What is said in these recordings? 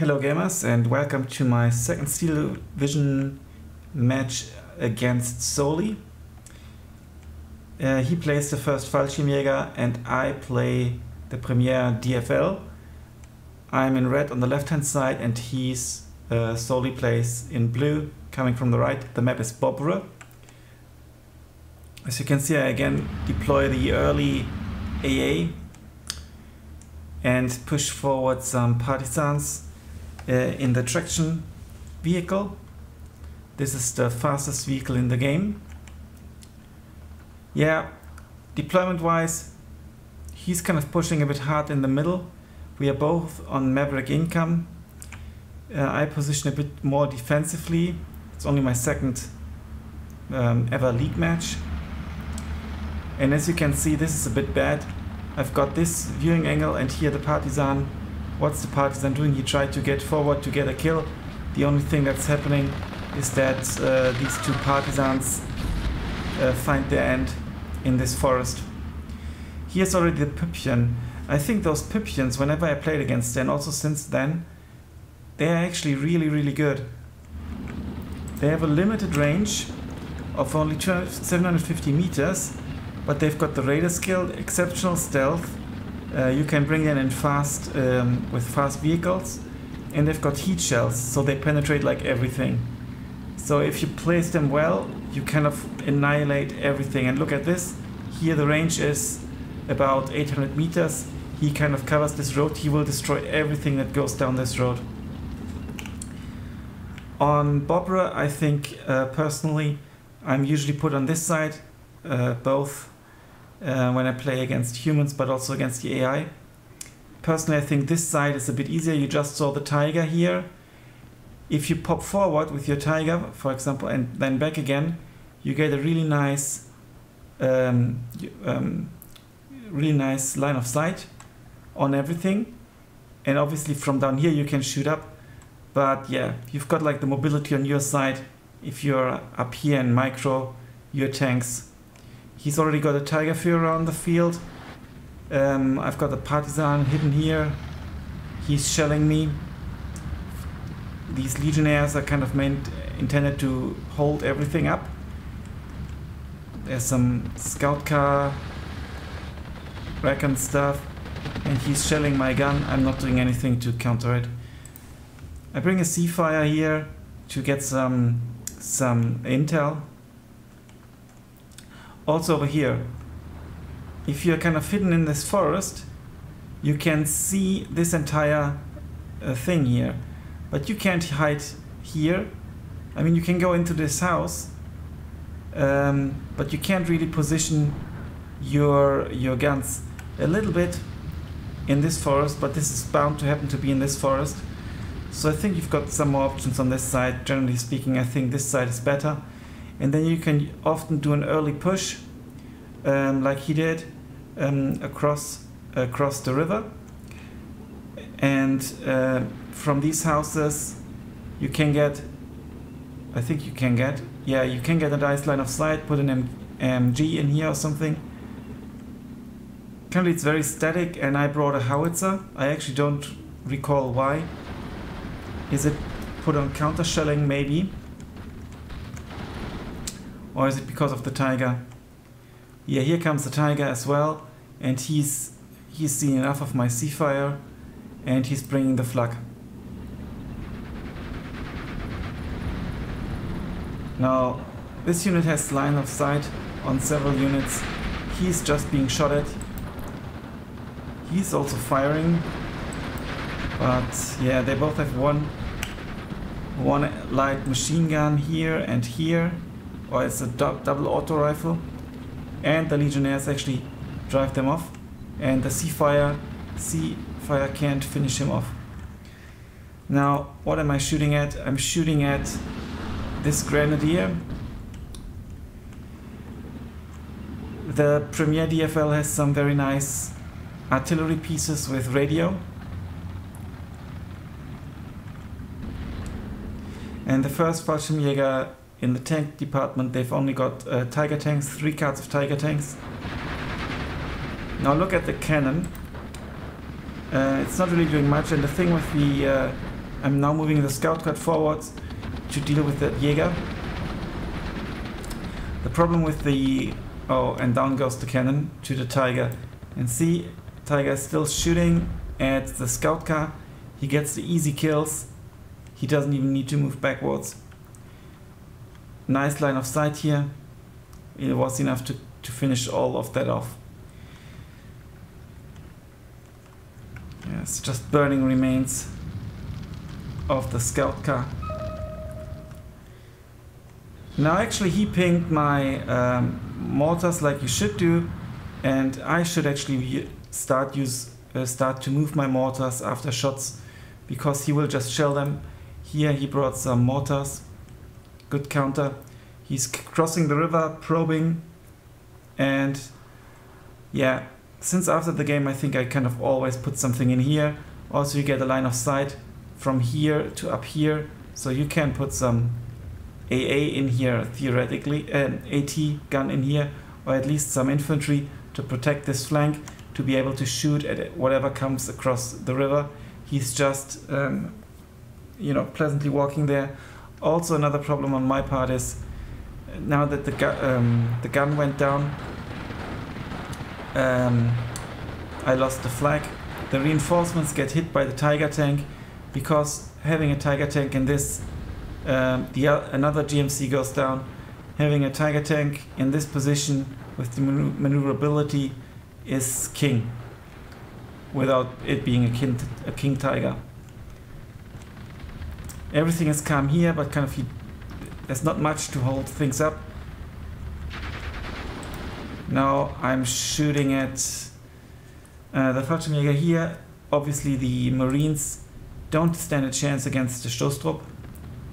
Hello gamers and welcome to my second Steel Vision match against Soli. He plays the first Fallschirmjäger and I play the Premier DFL. I'm in red on the left hand side and he's Soli plays in blue coming from the right. The map is Bobr. As you can see, I again deploy the early AA and push forward some partisans in the traction vehicle. This is the fastest vehicle in the game. Yeah, deployment wise, he's kind of pushing a bit hard in the middle. We are both on Maverick income. I position a bit more defensively. It's only my second ever league match. And as you can see, this is a bit bad. I've got this viewing angle and here the partisan. What's the partisan doing? He tried to get forward to get a kill. The only thing that's happening is that these two partisans find their end in this forest. Here's already the Püppchen. I think those Püppchens, whenever I played against them, also since then, they're actually really good. They have a limited range of only 750 meters, but they've got the radar skill, exceptional stealth. You can bring them in fast with fast vehicles, and they've got heat shells, so they penetrate like everything. So if you place them well, you kind of annihilate everything. And look at this. Here the range is about 800 meters. He kind of covers this road. He will destroy everything that goes down this road. On Bobr, I think personally, I'm usually put on this side, both when I play against humans, but also against the AI. Personally, I think this side is a bit easier. You just saw the tiger here. If you pop forward with your tiger, for example, and then back again, you get a really nice line of sight on everything. And obviously from down here you can shoot up. But yeah, you've got like the mobility on your side. If you're up here in micro, your tanks. He's already got a tiger fear around the field. I've got a partisan hidden here. He's shelling me. These legionnaires are kind of intended to hold everything up. There's some scout car, recon stuff, and he's shelling my gun. I'm not doing anything to counter it. I bring a Seafire here to get some intel. Also over here, if you're kind of hidden in this forest, you can see this entire thing here. But you can't hide here. I mean, you can go into this house, but you can't really position your guns. A little bit in this forest, but this is bound to happen to be in this forest. So I think you've got some more options on this side. Generally speaking, I think this side is better. And then you can often do an early push, like he did, across the river. And from these houses, you can get, you can get a nice line of sight, put an MG in here or something. Currently it's very static and I brought a howitzer. I actually don't recall why. Is it put on counter shelling maybe? Or is it because of the tiger? Yeah, here comes the tiger as well, and he's seen enough of my Seafire, and he's bringing the flak. Now, this unit has line of sight on several units. He's just being shot at. He's also firing, but yeah, they both have one light machine gun here and here. Or it's a double auto rifle, and the legionnaires actually drive them off, and the Seafire can't finish him off. Now, what am I shooting at? I'm shooting at this grenadier. The Premier DFL has some very nice artillery pieces with radio, and the first Fallschirmjäger in the tank department, they've only got Tiger tanks, 3 cards of Tiger tanks. Now look at the cannon. It's not really doing much, and the thing with the I'm now moving the scout car forwards to deal with that Jäger. The problem with the... oh, and down goes the cannon to the Tiger. And see, Tiger is still shooting at the scout car. He gets the easy kills. He doesn't even need to move backwards. Nice line of sight here. It was enough to finish all of that off. Yes, just burning remains of the scout car. Now actually he pinged my mortars like you should do, and I should actually start to move my mortars after shots, because he will just shell them. Here he brought some mortars. Good counter. He's crossing the river, probing, and yeah, since after the game I think I kind of always put something in here. Also you get a line of sight from here to up here, so you can put some AA in here theoretically, an AT gun in here, or at least some infantry to protect this flank, to be able to shoot at whatever comes across the river. He's just you know, pleasantly walking there. Also another problem on my part is, now that the gun went down, I lost the flag. The reinforcements get hit by the Tiger tank, because having a Tiger tank in this, another GMC goes down. Having a Tiger tank in this position with the maneuverability is king, without it being a king Tiger. Everything is calm here, but kind of there's not much to hold things up. Now I'm shooting at the Fallschirmjäger here. Obviously the Marines don't stand a chance against the Stoßtrupp,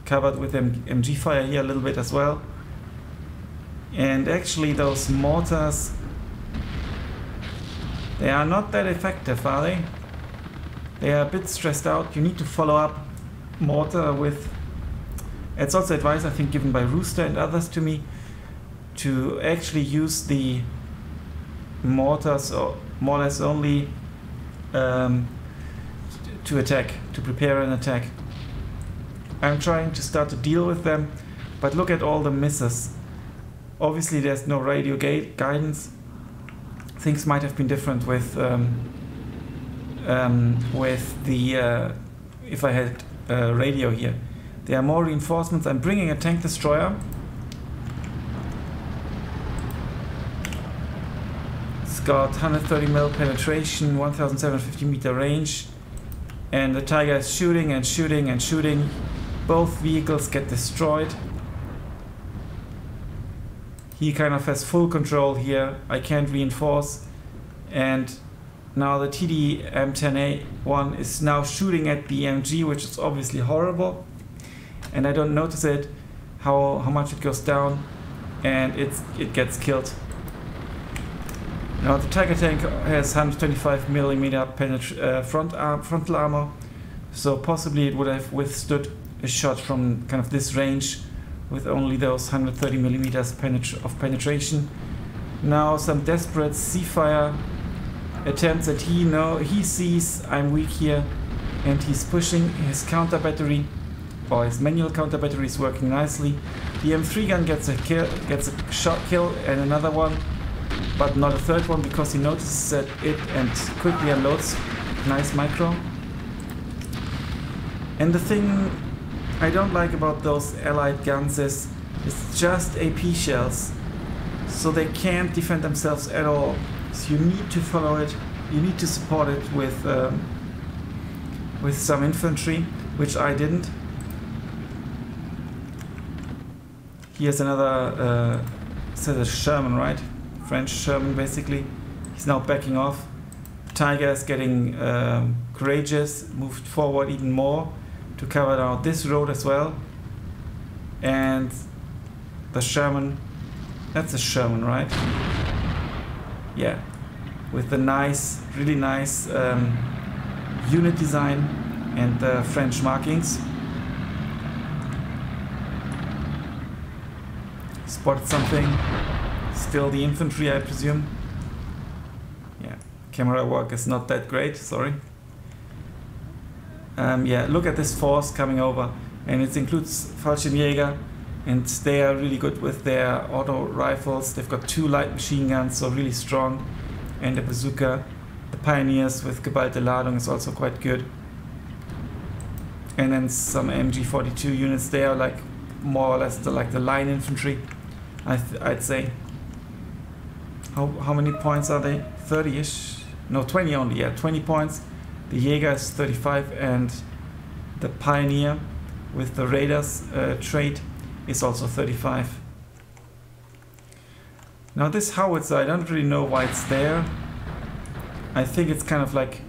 covered with MG fire here a little bit as well. And actually those mortars, they are not that effective, are they? They are a bit stressed out. You need to follow up mortar with... It's also advice I think given by Rooster and others to me, to actually use the mortars or more or less only to attack, to prepare an attack. I'm trying to start to deal with them, but look at all the misses. Obviously there's no radio guidance. Things might have been different with the if I had radio here. There are more reinforcements. I'm bringing a tank destroyer. It's got 130 mil penetration, 1750 meter range, and the Tiger is shooting and shooting and shooting. Both vehicles get destroyed. He kind of has full control here. I can't reinforce, and now the TD M10A1 is now shooting at the MG, which is obviously horrible, and I don't notice it, how much it goes down, and it gets killed. Now the Tiger tank has 125 millimeter frontal armor, so possibly it would have withstood a shot from kind of this range with only those 130 millimeters of penetration. Now some desperate C-fire attempts that he sees I'm weak here, and he's pushing his counter battery, or his manual counter battery is working nicely. The M3 gun gets a kill and another one, but not a third one, because he notices that it and quickly unloads. Nice micro. And the thing I don't like about those allied guns is it's just AP shells, so they can't defend themselves at all. So you need to follow it, you need to support it with some infantry, which I didn't. Here's another set of Sherman, right? French Sherman basically. He's now backing off. Tiger is getting courageous, moved forward even more to cover now this road as well. And the Sherman, that's a Sherman, right? Yeah, with the nice, really nice unit design and the French markings. Spotted something. Still the infantry, I presume. Yeah, camera work is not that great, sorry. Yeah, look at this force coming over, and it includes Fallschirmjäger, and they are really good with their auto rifles. They've got 2 light machine guns, so really strong, and a bazooka. The Pioneers with geballte Ladung is also quite good. And then some MG42 units. They are like more or less the line infantry, I'd say. How many points are they? 30-ish? No, 20 only. Yeah, 20 points. The Jäger is 35, and the Pioneer with the Raiders trait is also 35. Now this howitzer, I don't really know why it's there. I think it's kind of like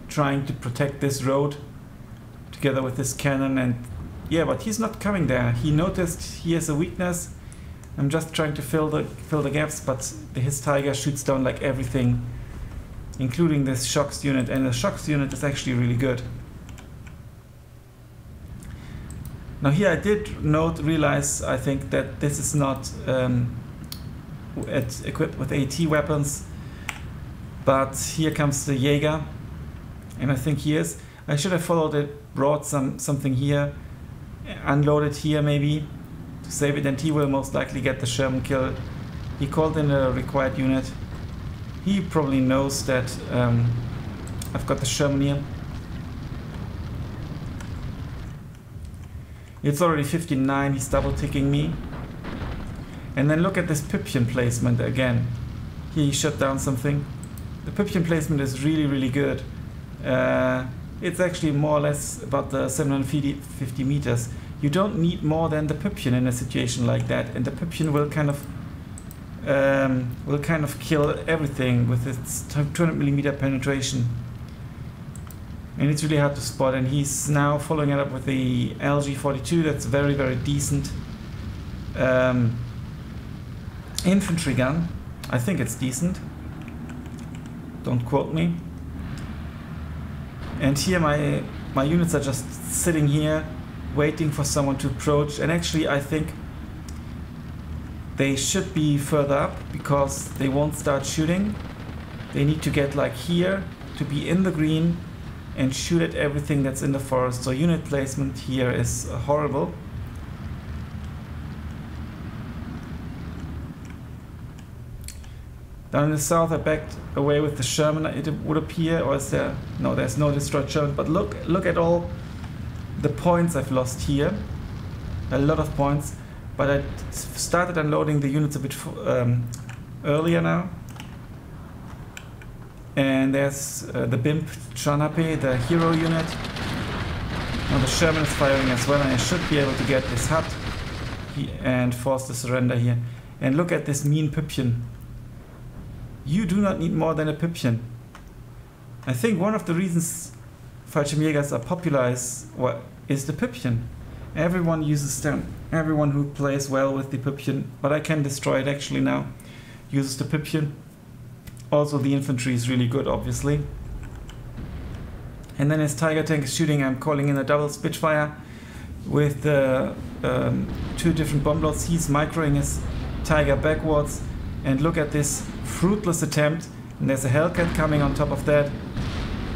trying to protect this road together with this cannon, and yeah, but he's not coming there. He noticed he has a weakness. I'm just trying to fill the gaps, but his Tiger shoots down like everything, including this Shocks unit, and the Shocks unit is actually really good. Now here I did realize, I think, that this is not equipped with AT weapons, but here comes the Jäger, and I think he is. I should have followed it, brought something here, unloaded here maybe, to save it, and he will most likely get the Sherman kill. He called in a required unit. He probably knows that I've got the Sherman here. It's already 59, he's double ticking me. And then look at this Püppchen placement again. Here he shut down something. The Püppchen placement is really, really good. It's actually more or less about the 750 meters. You don't need more than the Püppchen in a situation like that, and the Püppchen will kind of kill everything with its 200mm penetration. And it's really hard to spot, and he's now following it up with the LG42. That's very, very decent infantry gun. I think it's decent. Don't quote me. And here my units are just sitting here waiting for someone to approach, and actually I think they should be further up because they won't start shooting. They need to get like here to be in the green and shoot at everything that's in the forest. So unit placement here is horrible. Down in the south I backed away with the Sherman, it would appear, or is there? No, there's no destroyed Sherman, but look at all the points I've lost here. A lot of points, but I started unloading the units a bit earlier now. And there's the BIMP Chanape, the hero unit. Now the Sherman is firing as well, and I should be able to get this hut and force the surrender here. And look at this mean Püppchen. You do not need more than a Püppchen. I think one of the reasons Fallschirmjägers are popular is the Püppchen. Everyone uses them. Everyone who plays well with the Püppchen, but I can destroy it actually now, uses the Püppchen. Also the infantry is really good, obviously. And then his Tiger tank is shooting. I'm calling in a double Spitfire with the 2 different bomb loads. He's microing his Tiger backwards. And look at this fruitless attempt. And there's a Hellcat coming on top of that.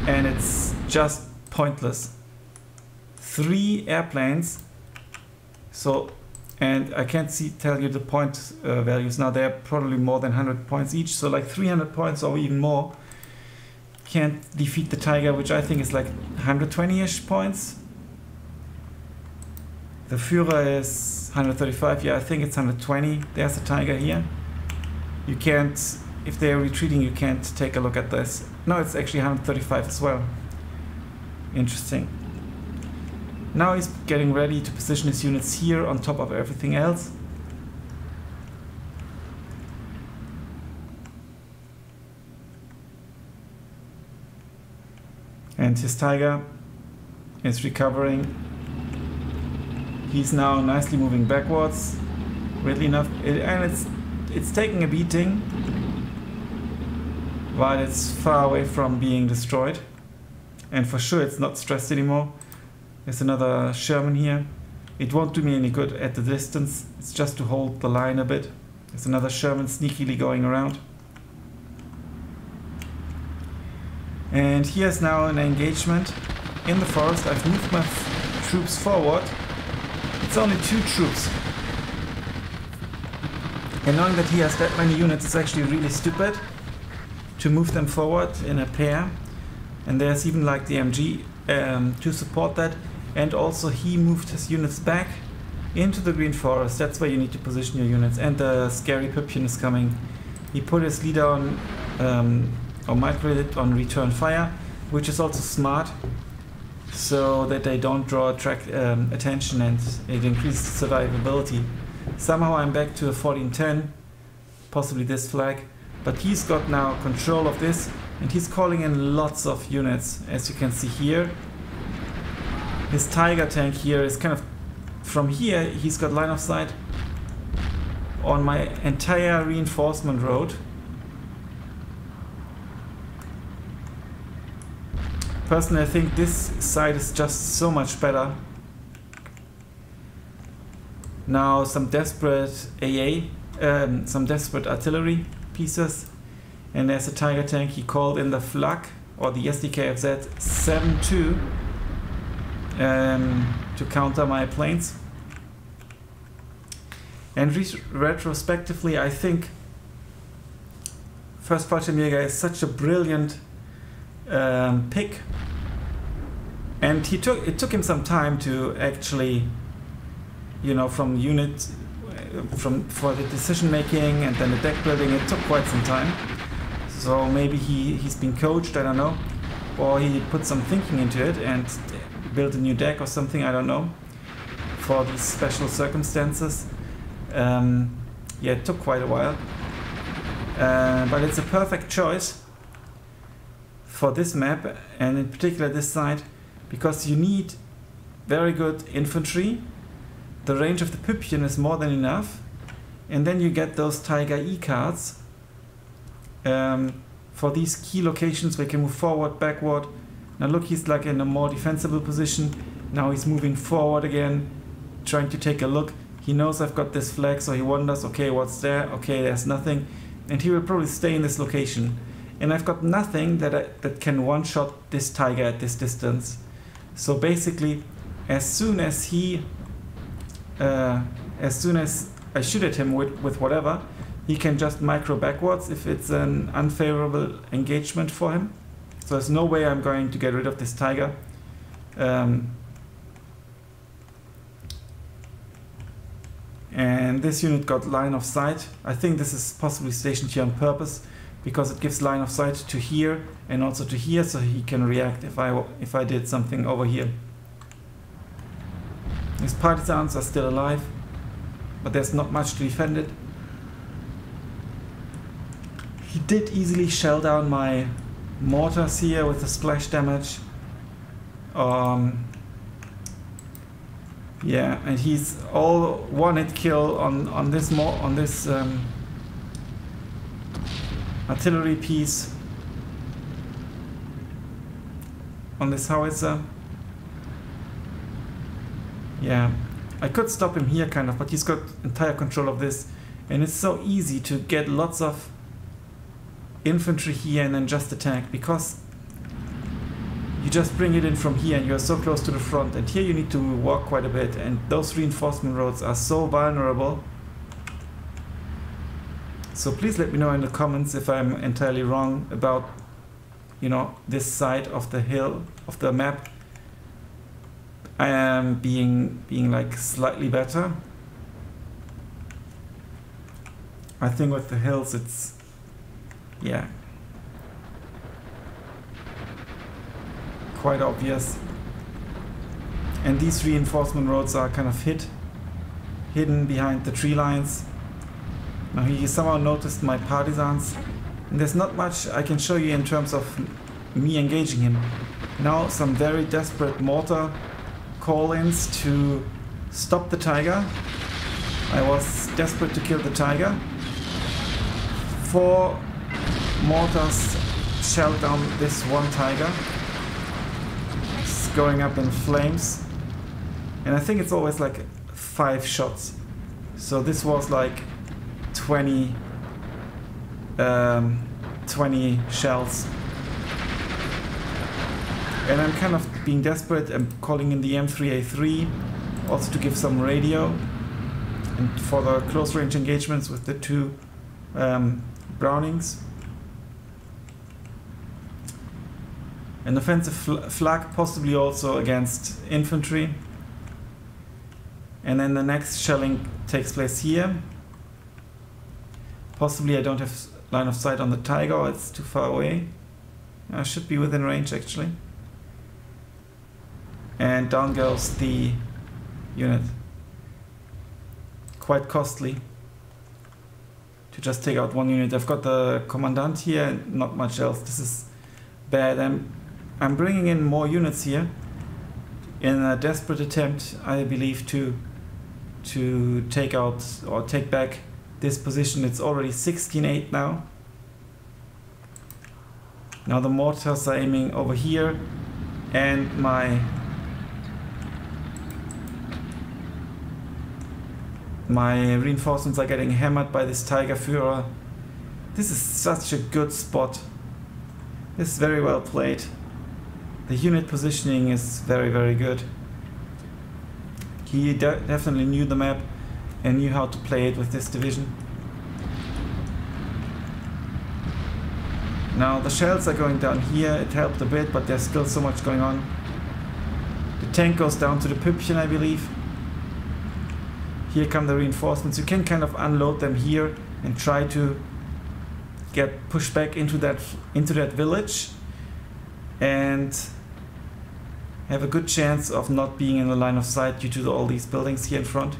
And it's just pointless. 3 airplanes. So, and I can't tell you the point values now. They're probably more than 100 points each. So like 300 points or even more. Can't defeat the Tiger, which I think is like 120-ish points. The Führer is 135. Yeah, I think it's 120. There's the Tiger here. You can't, if they're retreating, you can't take a look at this. No, it's actually 135 as well. Interesting. Now he's getting ready to position his units here on top of everything else. And his Tiger is recovering. He's now nicely moving backwards, weirdly enough, and it's taking a beating, while it's far away from being destroyed. And for sure it's not stressed anymore. There's another Sherman here. It won't do me any good at the distance. It's just to hold the line a bit. There's another Sherman sneakily going around. And here's now an engagement. in the forest. I've moved my troops forward. It's only 2 troops. And knowing that he has that many units, it's actually really stupid to move them forward in a pair. And there's even like the MG to support that. And also he moved his units back into the green forest. That's where you need to position your units. And the scary Püppchen is coming. He put his leader on, or might put it on return fire, which is also smart, so that they don't draw attention and it increases survivability. Somehow I'm back to a 1410, possibly this flag, but he's got now control of this and he's calling in lots of units, as you can see here. His Tiger tank here is kind of, from here he's got line of sight on my entire reinforcement road. Personally, I think this side is just so much better. Now some desperate some desperate artillery pieces, and there's a Tiger tank. He called in the Flak, or the SDKFZ 7-2 to counter my planes. And retrospectively, I think first Fallschirmjäger is such a brilliant pick, and it took him some time to actually, you know, for the decision making and then the deck building. It took quite some time, so maybe he's been coached, I don't know, or he put some thinking into it and built a new deck or something, I don't know, for these special circumstances. Yeah, it took quite a while, but it's a perfect choice for this map, and in particular this side, because you need very good infantry. The range of the Püppchen is more than enough, and then you get those Tiger E cards for these key locations where you can move forward, backward. Now look, he's like in a more defensible position. Now he's moving forward again, trying to take a look. He knows I've got this flag, so he wonders, okay, what's there? Okay, there's nothing, and he will probably stay in this location. And I've got nothing that can one-shot this Tiger at this distance. So basically, as soon as I shoot at him with whatever, he can just micro backwards if it's an unfavorable engagement for him. So there's no way I'm going to get rid of this Tiger. And this unit got line of sight. I think this is possibly stationed here on purpose, because it gives line of sight to here and also to here, so he can react if I did something over here. His partisans are still alive, but there's not much to defend it. He did easily shell down my mortars here with the splash damage. Yeah, and he's all one-hit kill on this artillery piece, on this howitzer. Yeah, I could stop him here kind of, but he's got entire control of this, and it's so easy to get lots of infantry here and then just attack, because you just bring it in from here and you're so close to the front, and here you need to walk quite a bit, and those reinforcement roads are so vulnerable. So please let me know in the comments if I'm entirely wrong about, you know, this side of the hill of the map. I am being like slightly better. I think with the hills it's, yeah, quite obvious. And these reinforcement roads are kind of hidden behind the tree lines. Now he somehow noticed my partisans, and there's not much I can show you in terms of me engaging him. Now some very desperate mortar call-ins to stop the Tiger. I was desperate to kill the Tiger. 4 mortars shelled down this one Tiger. It's going up in flames. And I think it's always like 5 shots. So this was like 20 shells. And I'm kind of being desperate, I'm calling in the M3A3 also to give some radio and for the close range engagements with the two Brownings. An offensive flak, possibly also against infantry. And then the next shelling takes place here. Possibly I don't have line of sight on the Tiger, or it's too far away. I should be within range actually. And down goes the unit. Quite costly to just take out one unit. I've got the commandant here and not much else. This is bad. I'm bringing in more units here in a desperate attempt, I believe, to take out or take back this position. It's already 16-8 now. Now the mortars are aiming over here, and my reinforcements are getting hammered by this Tiger Führer. This is such a good spot. This is very well played. The unit positioning is very, very good. He definitely knew the map and knew how to play it with this division. Now the shells are going down here. It helped a bit, but there's still so much going on. The tank goes down to the Püppchen, I believe. Here come the reinforcements. You can kind of unload them here and try to get pushed back into that village and have a good chance of not being in the line of sight due to all these buildings here in front.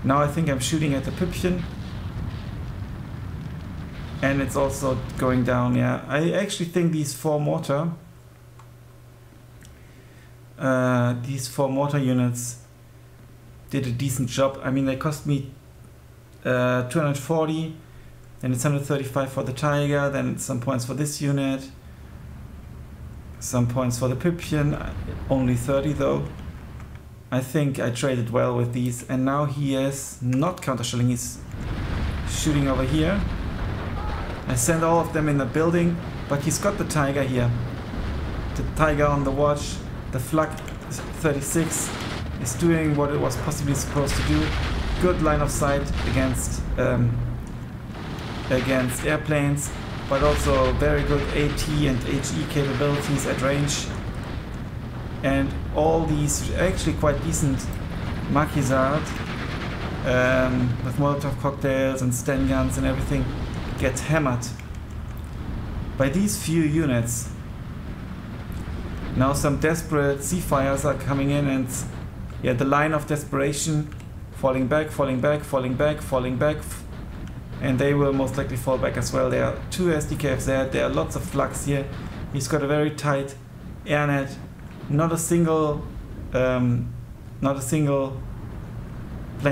Now I think I'm shooting at the Püppchen, and it's also going down. Yeah, I actually think these four mortar units did a decent job. I mean, they cost me 240, then it's 135 for the Tiger, then some points for this unit, some points for the Püppchen, only 30 though. I think I traded well with these, and now he is not counter-shelling, he's shooting over here. I sent all of them in the building, but he's got the Tiger here. The Tiger on the watch, the Flak 36 is doing what it was possibly supposed to do. Good line of sight against airplanes, but also very good AT and HE capabilities at range. And all these actually quite decent Maquisards with Molotov cocktails and Sten guns and everything get hammered by these few units. Now some desperate sea fires are coming in, and yeah, the line of desperation, falling back, falling back, falling back, falling back, and they will most likely fall back as well. There are two SDKFZ, there are lots of flux here. He's got a very tight air net. Not a single plane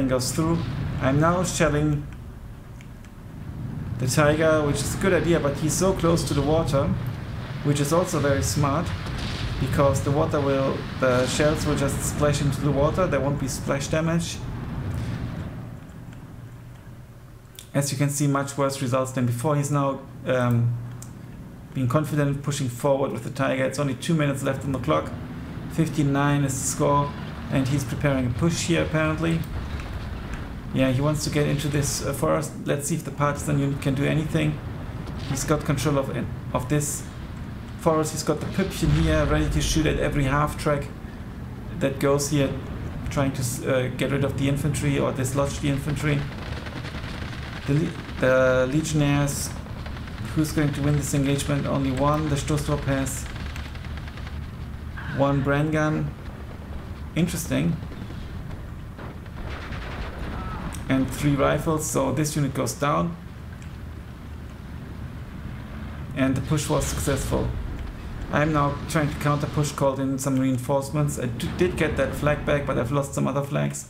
goes through. I'm now shelling the Tiger, which is a good idea, but he's so close to the water, which is also very smart, because the shells will just splash into the water. There won't be splash damage. As you can see, much worse results than before. He's now being confident, pushing forward with the Tiger. It's only 2 minutes left on the clock. 15-9 is the score, and he's preparing a push here apparently. Yeah, he wants to get into this forest. Let's see if the partisan unit can do anything. He's got control of this forest. He's got the Püppchen here, ready to shoot at every half track that goes here, trying to get rid of the infantry or dislodge the infantry. The Legionnaires, who's going to win this engagement? Only one. The Stoßtrupp has one brand gun. Interesting. And 3 rifles, so this unit goes down. And the push was successful. I'm now trying to counter push, called in some reinforcements. I did get that flag back, but I've lost some other flags.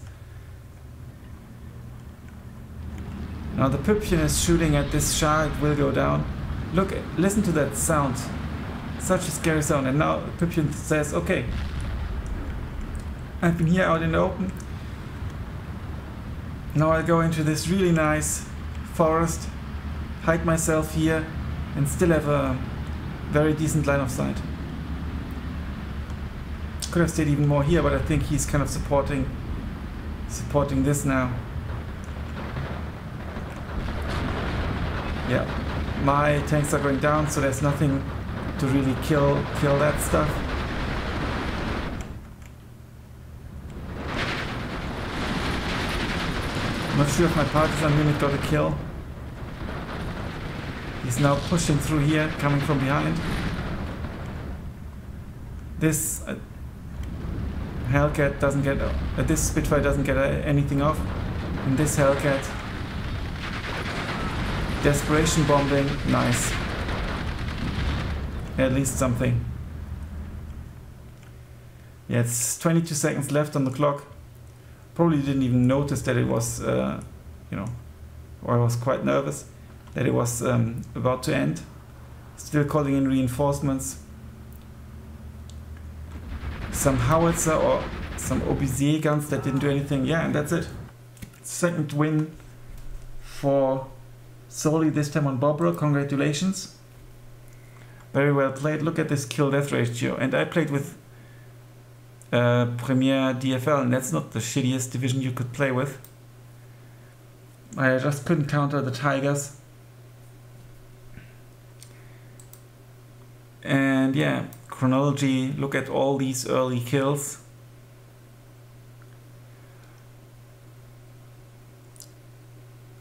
Now the Püppchen is shooting at this Schar. It will go down. Look, listen to that sound. Such a scary sound. And now Püppchen says, okay, I've been here out in the open. Now I'll go into this really nice forest, hide myself here, and still have a very decent line of sight. could have stayed even more here, but I think he's kind of supporting this now. Yeah, my tanks are going down, so there's nothing to really kill that stuff. I'm not sure if my partisan unit got a kill. He's now pushing through here, coming from behind. This Hellcat doesn't get, this Spitfire doesn't get anything off, and this Hellcat, desperation bombing, nice. At least something. Yeah, it's 22 seconds left on the clock. Probably didn't even notice that it was, you know, or I was quite nervous that it was about to end. Still calling in reinforcements. Some howitzer or some Obusier guns that didn't do anything. Yeah, and that's it. Second win for Soli, this time on Bobr. Congratulations. Very well played. Look at this kill-death ratio. And I played with Premier DFL, and that's not the shittiest division you could play with. I just couldn't counter the Tigers. And yeah, chronology, look at all these early kills.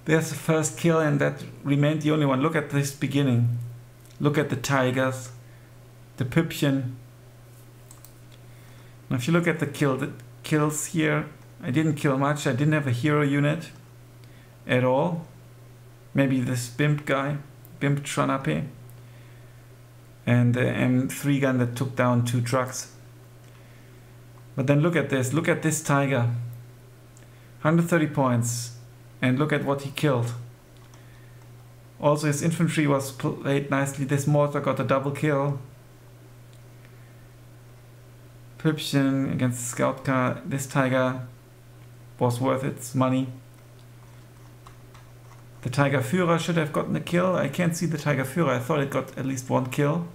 There's the first kill, and that remained the only one. Look at this beginning. Look at the Tigers, the Püppchen. Now if you look at the kills here, I didn't kill much. I didn't have a hero unit at all. Maybe this Bimp guy, Bimp Tranape. And the M3 gun that took down 2 trucks. But then look at this Tiger. 130 points. And look at what he killed. Also his infantry was played nicely. This mortar got a double kill. Püppchen against the scout car. This Tiger was worth its money. The Tiger Führer should have gotten a kill. I can't see the Tiger Führer. I thought it got at least 1 kill.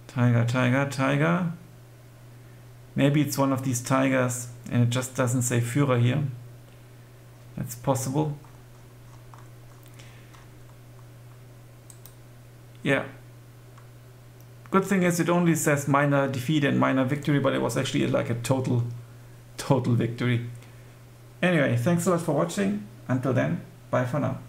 Tiger, Tiger, Tiger. Maybe it's one of these Tigers and it just doesn't say Führer here. That's possible. Yeah. Good thing is it only says minor defeat and minor victory, but it was actually like a total victory. Anyway, thanks a lot for watching. Until then, bye for now.